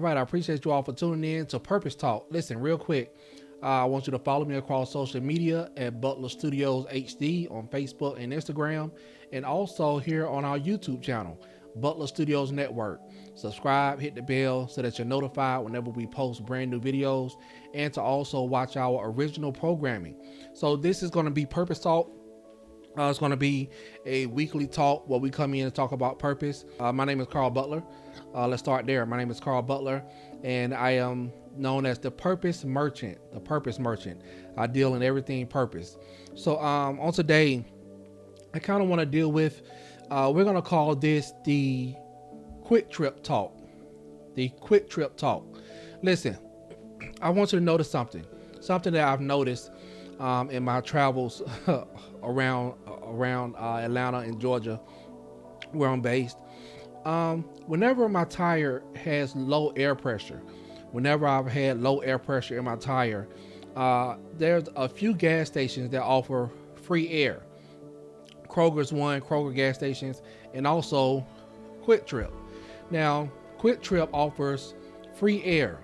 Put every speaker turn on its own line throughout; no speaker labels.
right, I appreciate you all for tuning in to Purpose Talk. Listen, real quick, I want you to follow me across social media at ButlerStudios HD on Facebook and Instagram, and also here on our YouTube channel, Butler Studios Network. Subscribe, hit the bell so that you're notified whenever we post brand new videos, and to also watch our original programming. So this is going to be Purpose Talk. It's going to be a weekly talk where we come in and talk about purpose. My name is Carl Butler. Let's start there. My name is Carl Butler, and I am known as the Purpose Merchant. The Purpose Merchant. I deal in everything purpose. So on today, I kind of want to deal with, we're going to call this the Quick Trip Talk. The Quick Trip Talk. Listen, I want you to notice something that I've noticed in my travels around Atlanta and Georgia, where I'm based. Whenever my tire has low air pressure, whenever I've had low air pressure in my tire, there's a few gas stations that offer free air. Kroger's one, Kroger gas stations, and also Quick Trip. Now, Quick Trip offers free air,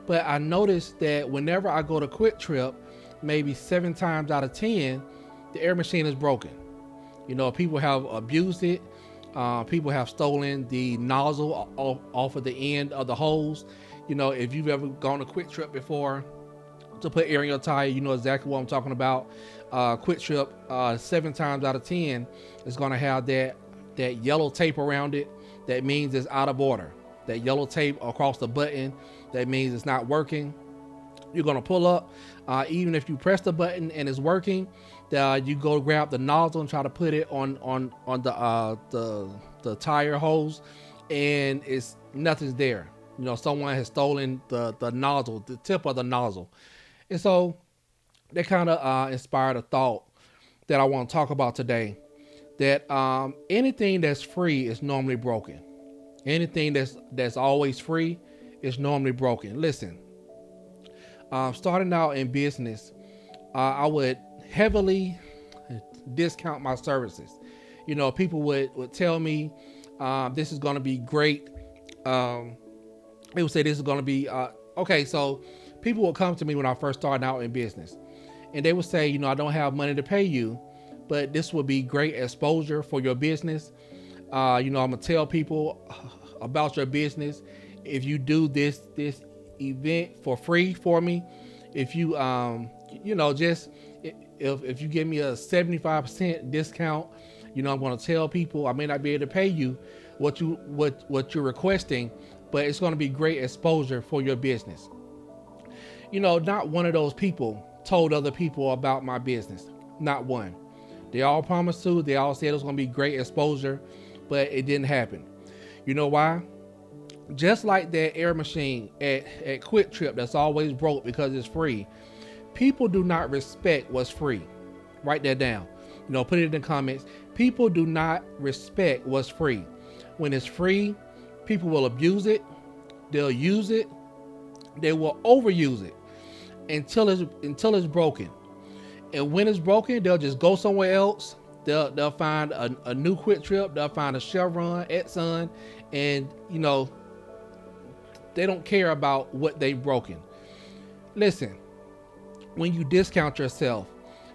but I noticed that whenever I go to Quick Trip, maybe 7 times out of 10, the air machine is broken. You know, people have abused it. People have stolen the nozzle off of the end of the hose. You know, if you've ever gone to Quick Trip before to put air in your tire, you know exactly what I'm talking about. Quick Trip, 7 times out of 10 is going to have that yellow tape around it. That means it's out of order. That yellow tape across the button, that means it's not working. You're going to pull up, even if you press the button and it's working, you go grab the nozzle and try to put it on the tire hose, and nothing's there. You know, someone has stolen the nozzle, the tip of the nozzle. And so that kind of inspired a thought that I want to talk about today, that anything that's free is normally broken. Anything that's always free is normally broken. Listen, starting out in business, I would heavily discount my services. You know, people would tell me, this is going to be great. They would say this is going to be, okay. So people would come to me when I first started out in business, and they would say, you know, I don't have money to pay you, but this would be great exposure for your business. You know, I'm going to tell people about your business. If you do this event for free for me, if you you know, just if you give me a 75% discount, you know, I'm going to tell people, I may not be able to pay you what you're requesting, but it's going to be great exposure for your business. You know, not one of those people told other people about my business. Not one. They all promised to. They all said it was going to be great exposure, but it didn't happen. You know why? Just like that air machine at Quick Trip that's always broke because it's free, people do not respect what's free. Write that down. You know, put it in the comments. People do not respect what's free. When it's free, people will abuse it. They'll use it. They will overuse it until it's broken. And when it's broken, they'll just go somewhere else. They'll find a new Quick Trip. They'll find a Chevron, Exxon, and you know, they don't care about what they've broken. Listen, when you discount yourself,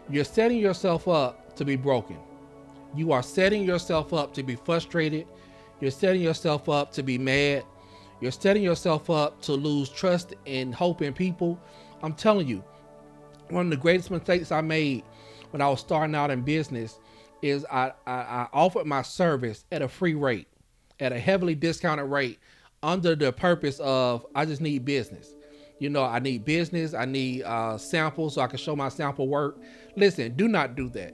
you're setting yourself up to be broken. You are setting yourself up to be frustrated. You're setting yourself up to be mad. You're setting yourself up to lose trust and hope in people. I'm telling you, one of the greatest mistakes I made when I was starting out in business is I offered my service at a free rate, at a heavily discounted rate, under the purpose of I just need business. You know, I need business. I need samples so I can show my sample work. Listen, do not do that,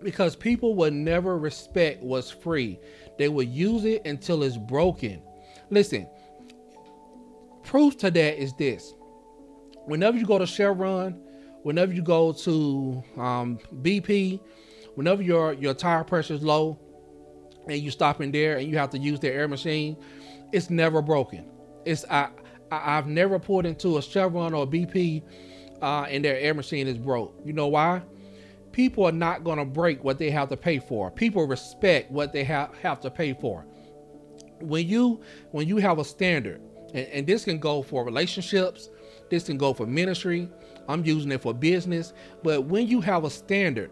because people will never respect what's free. They will use it until it's broken. Listen, proof to that is this. Whenever you go to Chevron, whenever you go to BP, whenever your tire pressure is low and you stop in there and you have to use their air machine, it's never broken. I've never pulled into a Chevron or a BP and their air machine is broke. You know why? People are not going to break what they have to pay for. People respect what they have to pay for. When you have a standard, And this can go for relationships. This can go for ministry. I'm using it for business. But when you have a standard,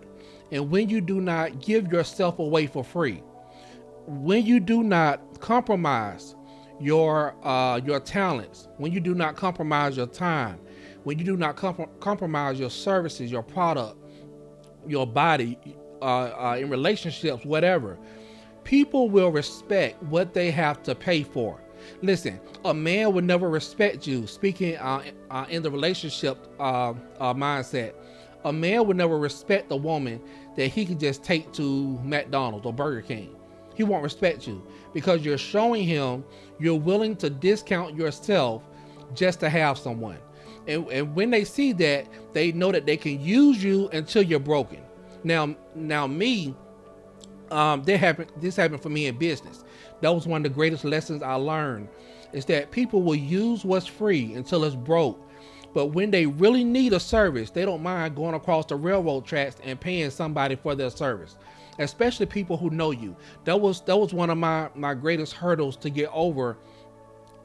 and when you do not give yourself away for free, when you do not compromise your talents, when you do not compromise your time, when you do not compromise your services, your product, your body, in relationships, whatever, people will respect what they have to pay for. Listen, a man would never respect you. Speaking in the relationship mindset, a man would never respect a woman that he could just take to McDonald's or Burger King. He won't respect you because you're showing him you're willing to discount yourself just to have someone. And when they see that, they know that they can use you until you're broken. Now me, this happened for me in business. That was one of the greatest lessons I learned, is that people will use what's free until it's broke. But when they really need a service, they don't mind going across the railroad tracks and paying somebody for their service, especially people who know you. That was one of my greatest hurdles to get over.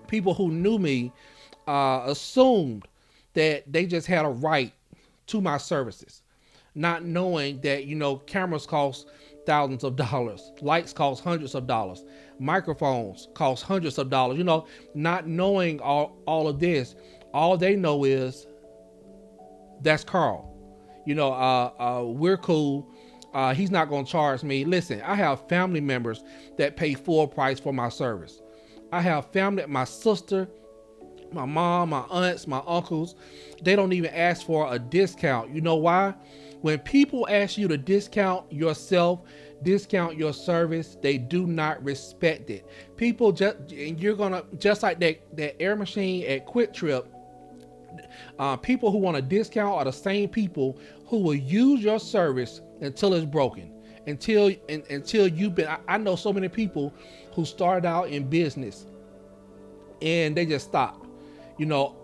People who knew me assumed that they just had a right to my services, not knowing that, cameras cost thousands of dollars, lights cost hundreds of dollars, microphones cost hundreds of dollars, not knowing all of this. All they know is that's Carl. We're cool. He's not going to charge me. Listen, I have family members that pay full price for my service. I have family, my sister, my mom, my aunts, my uncles, they don't even ask for a discount. You know why? When people ask you to discount yourself, discount your service, they do not respect it. People just like that air machine at Quick Trip. People who want a discount are the same people who will use your service until it's broken. Until you've been. I know so many people who started out in business and they just stopped.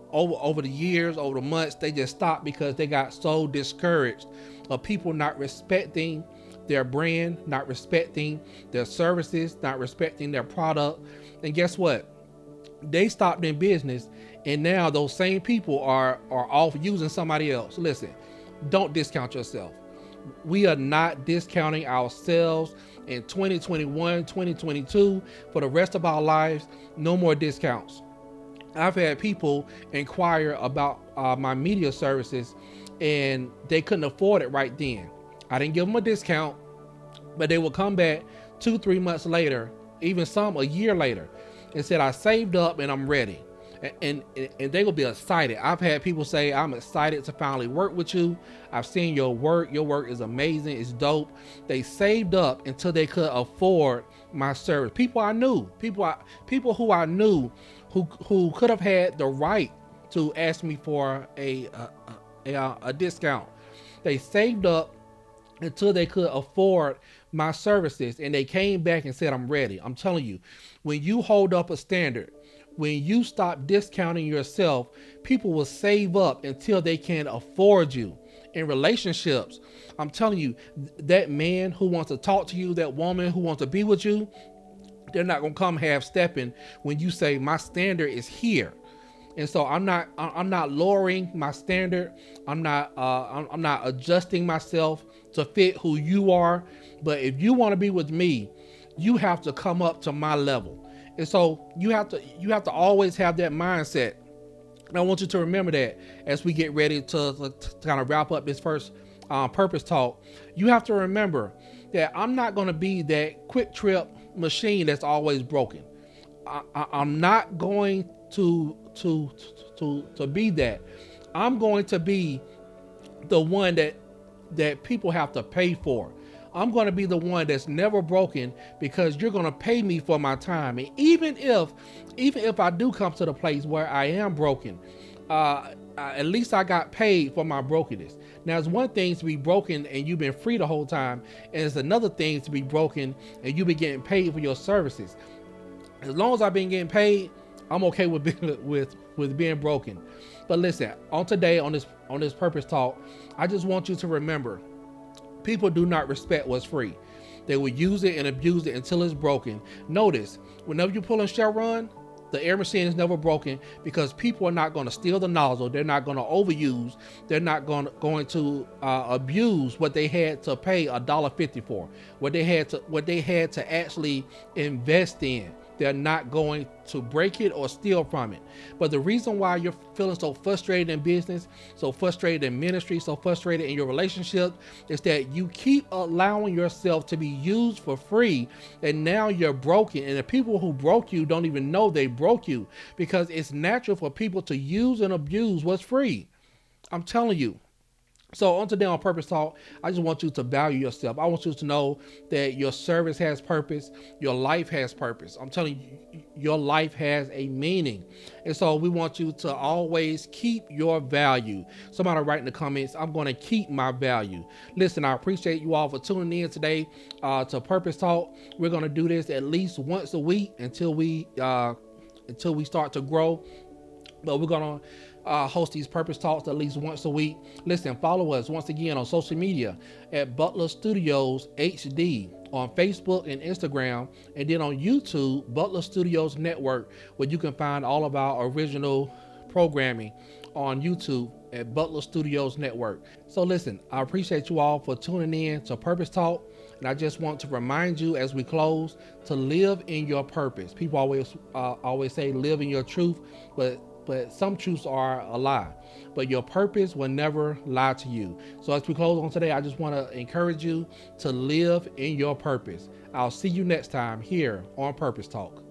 Over the years, over the months, they just stopped because they got so discouraged of people not respecting their brand, not respecting their services, not respecting their product. And guess what? They stopped in business, and now those same people are off using somebody else. Listen, don't discount yourself. We are not discounting ourselves in 2021, 2022. For the rest of our lives, no more discounts. I've had people inquire about my media services, and they couldn't afford it right then. I didn't give them a discount, but they will come back 2-3 months later, even some a year later, and said, I saved up and I'm ready. And they will be excited. I've had people say, I'm excited to finally work with you. I've seen your work. Your work is amazing. It's dope. They saved up until they could afford my service. People I knew, people who I knew who could have had the right to ask me for a discount. They saved up until they could afford my services, and they came back and said, I'm ready. I'm telling you, when you hold up a standard, when you stop discounting yourself, people will save up until they can afford you. In relationships, I'm telling you, that man who wants to talk to you, that woman who wants to be with you, they're not going to come half-stepping when you say my standard is here. And so I'm not lowering my standard. I'm not adjusting myself to fit who you are. But if you want to be with me, you have to come up to my level. And so you have to always have that mindset. And I want you to remember that as we get ready to kind of wrap up this first purpose talk. You have to remember that I'm not going to be that Quick Trip machine that's always broken. I'm not going to be that. I'm going to be the one that people have to pay for. I'm going to be the one that's never broken, because you're going to pay me for my time. And even if I do come to the place where I am broken, at least I got paid for my brokenness. Now, it's one thing to be broken and you've been free the whole time, and it's another thing to be broken and you've been getting paid for your services. As long as I've been getting paid, I'm okay with being broken. But listen, on this purpose talk, I just want you to remember, people do not respect what's free. They will use it and abuse it until it's broken. Notice, whenever you pull a Chevron, The air machine is never broken because people are not going to steal the nozzle. They're not going to overuse. They're not going to abuse what they had to pay $1.50 for. What they had to actually invest in. They're not going to break it or steal from it. But the reason why you're feeling so frustrated in business, so frustrated in ministry, so frustrated in your relationship is that you keep allowing yourself to be used for free, and now you're broken. And the people who broke you don't even know they broke you, because it's natural for people to use and abuse what's free. I'm telling you. So on today on Purpose Talk, I just want you to value yourself. I want you to know that your service has purpose. Your life has purpose. I'm telling you, your life has a meaning. And so we want you to always keep your value. Somebody write in the comments, I'm going to keep my value. Listen, I appreciate you all for tuning in today to Purpose Talk. We're going to do this at least once a week until we start to grow. But we're going to host these Purpose Talks at least once a week. Listen, follow us once again on social media at ButlerStudios HD on Facebook and Instagram, and then on YouTube, Butler Studios Network, where you can find all of our original programming on YouTube at Butler Studios Network. So listen, I appreciate you all for tuning in to Purpose Talk. And I just want to remind you as we close to live in your purpose. People always say live in your truth, but some truths are a lie. But your purpose will never lie to you. So as we close on today, I just want to encourage you to live in your purpose. I'll see you next time here on Purpose Talk.